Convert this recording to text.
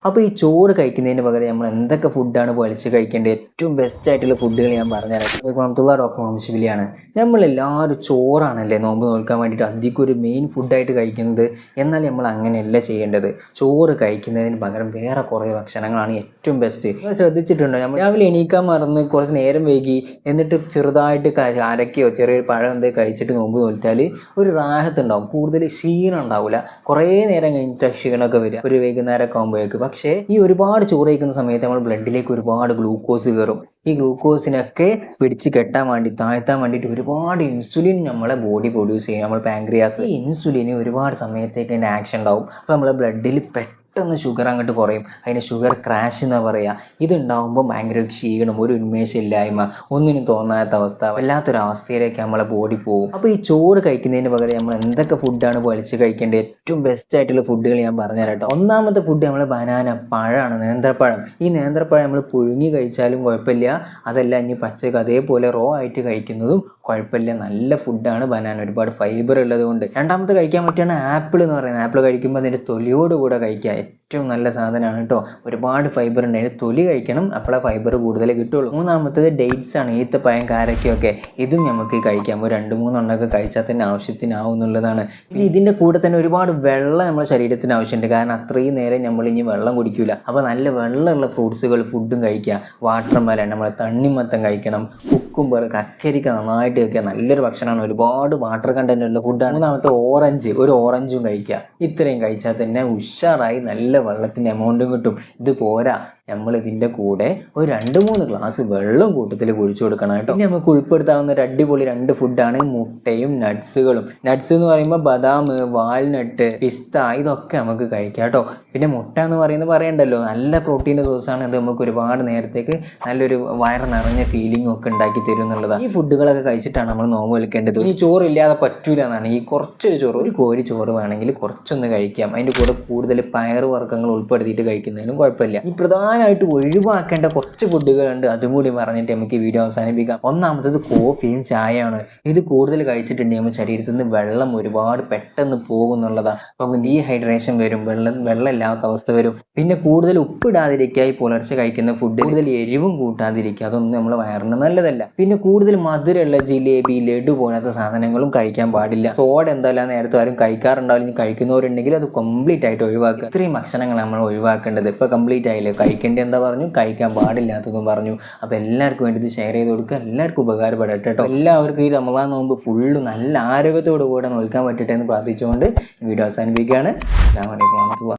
അപ്പോൾ ഈ ചോറ് കഴിക്കുന്നതിന് പകരം നമ്മൾ എന്തൊക്കെ ഫുഡാണ് വലിച്ച് കഴിക്കേണ്ടത് ഏറ്റവും ബെസ്റ്റ് ആയിട്ടുള്ള ഫുഡുകൾ ഞാൻ പറഞ്ഞുതരാം. റഹ്മത്തുള്ളാഹി ഡോക്ടർ മുഹമ്മദ് ഷിബിലിയാണ്. നമ്മളെല്ലാവരും ചോറാണല്ലേ നോമ്പ് നോൽക്കാൻ വേണ്ടിയിട്ട് അധികം ഒരു മെയിൻ ഫുഡായിട്ട് കഴിക്കുന്നത്. എന്നാൽ നമ്മൾ അങ്ങനെയല്ല ചെയ്യേണ്ടത്. ചോറ് കഴിക്കുന്നതിന് പകരം വേറെ കുറേ ഭക്ഷണങ്ങളാണ് ഏറ്റവും ബെസ്റ്റ്. നിങ്ങൾ ശ്രദ്ധിച്ചിട്ടുണ്ടോ, നമ്മൾ രാവിലെ എണീക്കാൻ മറന്ന് കുറച്ച് നേരം വൈകി എന്നിട്ട് ചെറുതായിട്ട് അരക്കയോ ചെറിയൊരു പഴം എന്തെങ്കിലും കഴിച്ചിട്ട് നോമ്പ് നോൽത്താൽ ഒരു റാഹത്തുണ്ടാവും, കൂടുതൽ ക്ഷീണം ഉണ്ടാവില്ല. കുറേ നേരം കഴിഞ്ഞിട്ട് ക്ഷീണമൊക്കെ വരിക ഒരു വൈകുന്നേരമൊക്കെ ആകുമ്പോഴേക്ക്. പക്ഷേ ഈ ഒരുപാട് ചോറ് കഴിക്കുന്ന സമയത്ത് നമ്മൾ ബ്ലഡിലേക്ക് ഒരുപാട് ഗ്ലൂക്കോസ് കയറും. ഈ ഗ്ലൂക്കോസിനൊക്കെ പിടിച്ച് കെട്ടാൻ വേണ്ടി താഴ്ത്താൻ വേണ്ടിയിട്ട് ഒരുപാട് ഇൻസുലിൻ നമ്മളെ ബോഡി പ്രൊഡ്യൂസ് ചെയ്യും, നമ്മൾ പാൻക്രിയാസ്. ഈ ഇൻസുലിന് ഒരുപാട് സമയത്തേക്ക് അതിൻ്റെ ആക്ഷൻ ഉണ്ടാവും. അപ്പോൾ നമ്മളെ ബ്ലഡിൽ പെട്ടെന്ന് ഷുഗർ അങ്ങോട്ട് കുറയും. അതിന് ഷുഗർ ക്രാഷ് എന്നാ പറയുക. ഇതുണ്ടാകുമ്പോൾ ഭയങ്കര ക്ഷീണം, ഒരു ഉന്മേഷമില്ലായ്മ, ഒന്നിനും തോന്നാത്ത അവസ്ഥ, വല്ലാത്തൊരവസ്ഥയിലേക്ക് നമ്മളെ ബോഡി പോകും. അപ്പോൾ ഈ ചോറ് കഴിക്കുന്നതിന് പകരം നമ്മൾ എന്തൊക്കെ ഫുഡാണ് വലിച്ച് കഴിക്കേണ്ടത് ഏറ്റവും ബെസ്റ്റ് ആയിട്ടുള്ള ഫുഡുകൾ ഞാൻ പറഞ്ഞുതരാം കേട്ടോ. ഒന്നാമത്തെ ഫുഡ് നമ്മൾ ബനാന, പഴമാണ്, നേന്ത്രപ്പഴം. ഈ നേന്ത്രപ്പഴം നമ്മൾ പുഴുങ്ങി കഴിച്ചാലും കുഴപ്പമില്ല, അതല്ല ഇനി പച്ചക്ക് അതേപോലെ റോ ആയിട്ട് കഴിക്കുന്നതും കുഴപ്പമില്ല. നല്ല ഫുഡാണ് ബനാന, ഒരുപാട് ഫൈബർ ഉള്ളത് കൊണ്ട്. രണ്ടാമത്തെ കഴിക്കാൻ പറ്റുകയാണ് ആപ്പിൾ എന്ന് പറയുന്നത്. ആപ്പിൾ കഴിക്കുമ്പോൾ അതിൻ്റെ തൊലിയോട് കൂടെ കഴിക്കുക, ഏറ്റവും നല്ല സാധനമാണ് കേട്ടോ. ഒരുപാട് ഫൈബർ ഉണ്ട്, അതിന് തൊലി കഴിക്കണം, അപ്പോഴേ ഫൈബർ കൂടുതൽ കിട്ടുള്ളൂ. മൂന്നാമത്തേത് ഡേറ്റ്സ് ആണ്, ഈത്തപ്പഴം, കാരക്കയൊക്കെ. ഇതും നമുക്ക് കഴിക്കാം, ഒരു 2-3 എണ്ണമൊക്കെ കഴിച്ചാൽ തന്നെ ആവശ്യത്തിനാവും എന്നുള്ളതാണ്. പിന്നെ ഇതിൻ്റെ കൂടെ തന്നെ ഒരുപാട് വെള്ളം നമ്മുടെ ശരീരത്തിന് ആവശ്യമുണ്ട്, കാരണം അത്രയും നേരം നമ്മൾ ഇനി വെള്ളം കുടിക്കില്ല. അപ്പോൾ നല്ല വെള്ളമുള്ള ഫുഡും കഴിക്കുക. വാട്ടർമെലൺ, നമ്മൾ തണ്ണിമത്തൻ കഴിക്കണം, കുക്കുംബർ, കക്കരിക്ക നന്നായിട്ട് കഴിക്കുക, നല്ലൊരു ഭക്ഷണമാണ്, ഒരുപാട് വാട്ടർ കണ്ടന്റ് ഉള്ള ഫുഡാണ്. മൂന്നാമത്തെ ഓറഞ്ച്, ഒരു ഓറഞ്ചും കഴിക്കുക. ഇത്രയും കഴിച്ചാൽ തന്നെ ഉഷാറായി നല്ല വെള്ളത്തിൻ്റെ എമൗണ്ടും കിട്ടും. ഇത് പോരാ, നമ്മൾ ഇതിൻ്റെ കൂടെ ഒരു 2-3 ഗ്ലാസ് വെള്ളം കൂട്ടത്തിൽ കുഴിച്ചു കൊടുക്കണം കേട്ടോ. ഇനി നമുക്ക് ഉൾപ്പെടുത്താവുന്ന ഒരു അടിപൊളി 2 ഫുഡാണ് മുട്ടയും നട്ട്സുകളും. നട്ട്സ് എന്ന് പറയുമ്പോൾ ബദാം, വാൾനട്ട്, പിസ്ത, ഇതൊക്കെ നമുക്ക് കഴിക്കാം കേട്ടോ. പിന്നെ മുട്ട എന്ന് പറയുന്നത് പറയണ്ടല്ലോ, നല്ല പ്രോട്ടീൻ്റെ സോഴ്സാണ്. അത് നമുക്ക് ഒരുപാട് നേരത്തേക്ക് നല്ലൊരു വയറ് നിറഞ്ഞ ഫീലിംഗ് ഒക്കെ ഉണ്ടാക്കി തരും എന്നുള്ളതാണ്. ഈ ഫുഡുകളൊക്കെ കഴിച്ചിട്ടാണ് നമ്മൾ നോമ്പ് വെക്കേണ്ടത്. ഈ ചോറില്ലാതെ പറ്റൂല എന്നാണ്. ഈ കുറച്ചൊരു ചോറ്, ഒരു കോരി ചോറ് വേണമെങ്കിൽ കുറച്ചൊന്ന് കഴിക്കാം. അതിൻ്റെ കൂടെ കൂടുതൽ പയറ് വർഗ്ഗങ്ങൾ ഉൾപ്പെടുത്തിയിട്ട് കഴിക്കുന്നതിനും കുഴപ്പമില്ല. ഈ പ്രധാനമായിട്ട് ഒഴിവാക്കേണ്ട കുറച്ച് ഫുഡുകളുണ്ട്, അതും കൂടി പറഞ്ഞിട്ട് നമുക്ക് ഈ വീഡിയോ അവസാനിപ്പിക്കാം. ഒന്നാമത്തത് കോഫിയും ചായയാണ്. ഇത് കൂടുതൽ കഴിച്ചിട്ടുണ്ടെങ്കിൽ നമ്മുടെ ശരീരത്തിൽ നിന്ന് വെള്ളം ഒരുപാട് പെട്ടെന്ന് പോകും എന്നുള്ളതാണ്. അപ്പം ഡീഹൈഡ്രേഷൻ വരും, വെള്ളം ഇല്ലാത്ത അവസ്ഥ വരും. പിന്നെ കൂടുതൽ ഉപ്പിടാതിരിക്കുക, ഈ പുലർച്ചെ കഴിക്കുന്ന ഫുഡ് കൂടുതൽ എരിവും കൂട്ടാതിരിക്കുക, അതൊന്നും നമ്മൾ വയറിന് നല്ലതല്ല. പിന്നെ കൂടുതൽ മധുരമുള്ള ജിലേബി, ലഡു പോലത്തെ സാധനങ്ങളും കഴിക്കാൻ പാടില്ല. സോഡ എന്തായാലും നേരത്തെ ആരും കഴിക്കാറുണ്ടാവില്ല. ഇനി കഴിക്കുന്നവരുണ്ടെങ്കിൽ അത് കംപ്ലീറ്റ് ആയിട്ട് ഒഴിവാക്കുക. ഇത്രയും ഭക്ഷണങ്ങൾ നമ്മൾ ഒഴിവാക്കേണ്ടത്. ഇപ്പോൾ കംപ്ലീറ്റ് ആയില്ലേ, കഴിക്കേണ്ടത് എന്താ പറഞ്ഞു, കഴിക്കാൻ പാടില്ലാത്തതും പറഞ്ഞു. അപ്പോൾ എല്ലാവർക്കും വേണ്ടി ഇത് ഷെയർ ചെയ്ത് കൊടുക്കുക, എല്ലാവർക്കും ഉപകാരപ്പെടട്ടെ കേട്ടോ. എല്ലാവർക്കും ഈ റമദാൻ നോമ്പ് ഫുള്ള് നല്ല ആരോഗ്യത്തോടു കൂടെ നോക്കാൻ പറ്റട്ടെ എന്ന് പ്രാർത്ഥിച്ചുകൊണ്ട് വീഡിയോ അവസാനിപ്പിക്കുകയാണ്. അസ്സലാമു അലൈക്കും.